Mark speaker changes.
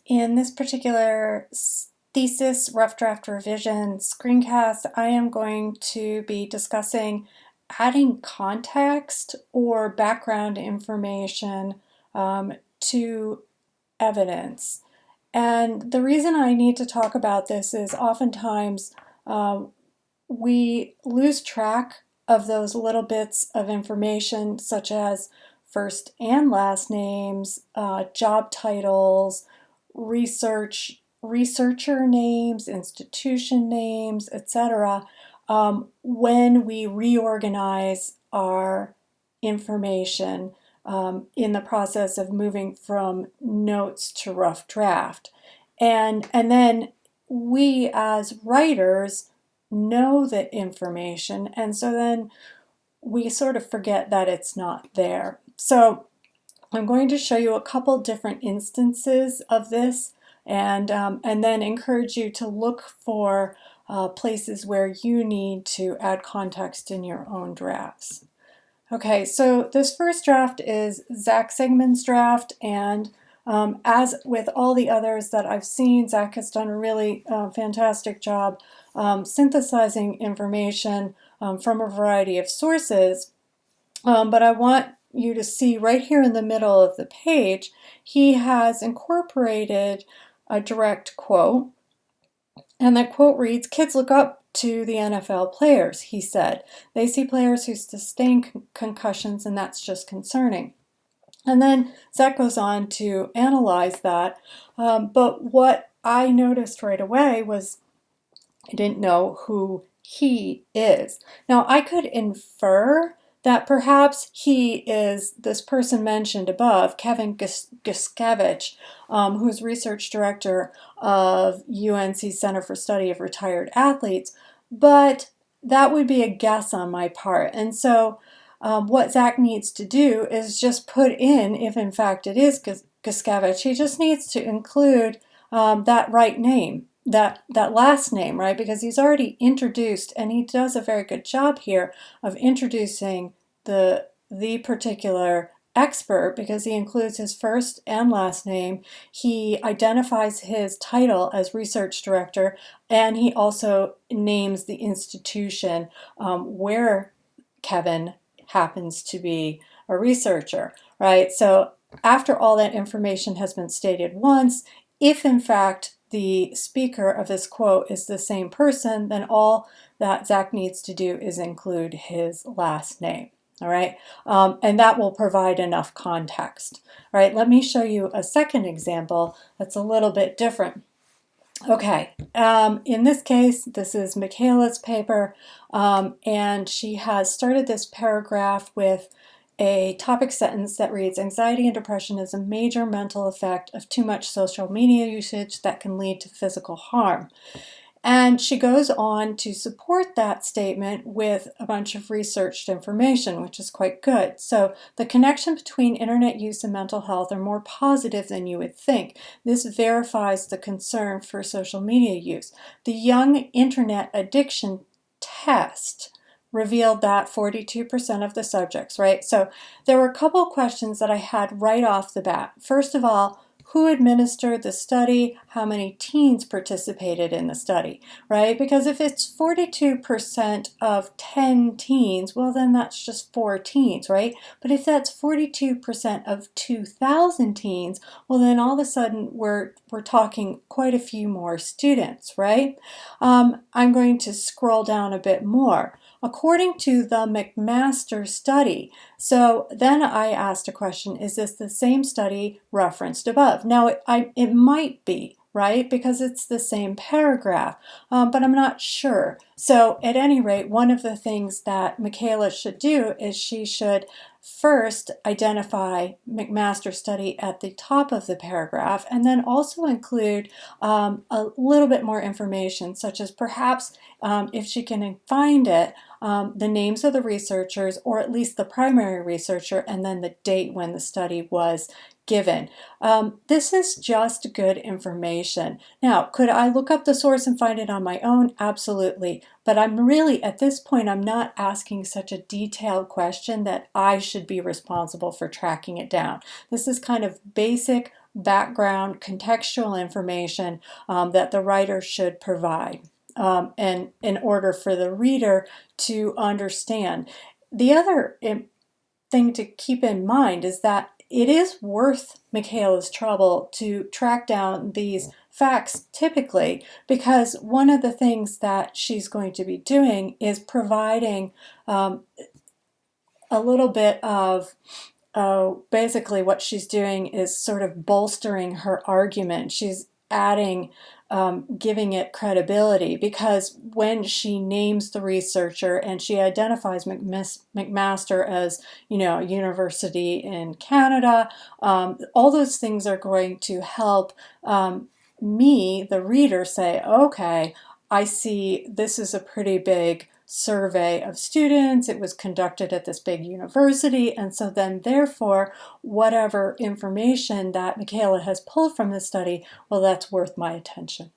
Speaker 1: In this particular thesis rough draft revision screencast, I am going to be discussing adding context or background information to evidence. And the reason I need to talk about this is oftentimes we lose track of those little bits of information, such as first and last names, job titles, researcher names, institution names, etc., when we reorganize our information in the process of moving from notes to rough draft. And then we as writers know the information, and so then we sort of forget that it's not there. So I'm going to show you a couple different instances of this, and then encourage you to look for places where you need to add context in your own drafts. Okay, so this first draft is Zach Sigmund's draft, and as with all the others that I've seen, Zach has done a really fantastic job synthesizing information from a variety of sources. But I want you to see right here in the middle of the page, he has incorporated a direct quote, and that quote reads, "Kids look up to the NFL players," he said. "They see players who sustain concussions, and that's just concerning." And then Zach goes on to analyze that. But what I noticed right away was I didn't know who he is. Now, I could infer that perhaps he is this person mentioned above, Kevin Guskevich, who's research director of UNC Center for Study of Retired Athletes, but that would be a guess on my part. And so what Zach needs to do is just put in, if in fact it is Guskevich, he just needs to include that right name, that last name, right? Because he's already introduced, and he does a very good job here of introducing the particular expert, because he includes his first and last name. He identifies his title as research director, and he also names the institution where Kevin happens to be a researcher, right? So after all that information has been stated once, if in fact the speaker of this quote is the same person, then all that Zach needs to do is include his last name. All right, and that will provide enough context. All right, let me show you a second example that's a little bit different. Okay, in this case, this is Michaela's paper, and she has started this paragraph with a topic sentence that reads, "Anxiety and depression is a major mental effect of too much social media usage that can lead to physical harm." And she goes on to support that statement with a bunch of researched information, which is quite good. So the connection between internet use and mental health are more positive than you would think. This verifies the concern for social media use. The Young Internet Addiction Test revealed that 42% of the subjects, right? So there were a couple questions that I had right off the bat. First of all, who administered the study? How many teens participated in the study, right? Because if it's 42% of 10 teens, well, then that's just 4 teens, right? But if that's 42% of 2,000 teens, well, then all of a sudden we're talking quite a few more students, right? I'm going to scroll down a bit more. According to the McMaster study, so then I asked a question, is this the same study referenced above? Now, it might be, right, because it's the same paragraph, but I'm not sure. So at any rate, one of the things that Michaela should do is she should first identify McMaster study at the top of the paragraph, and then also include a little bit more information, such as perhaps if she can find it, the names of the researchers, or at least the primary researcher, and then the date when the study was given. This is just good information. Now, could I look up the source and find it on my own? Absolutely. But I'm really, at this point, I'm not asking such a detailed question that I should be responsible for tracking it down. This is kind of basic background contextual information that the writer should provide, and in order for the reader to understand. The other thing to keep in mind is that it is worth Michaela's trouble to track down these facts typically, because one of the things that she's going to be doing is providing a little bit of basically what she's doing is sort of bolstering her argument. She's adding, giving it credibility, because when she names the researcher and she identifies McMaster as, you know, a university in Canada, all those things are going to help me, the reader, say, okay, I see this is a pretty big survey of students. It was conducted at this big university, and so then therefore whatever information that Michaela has pulled from this study, well, that's worth my attention.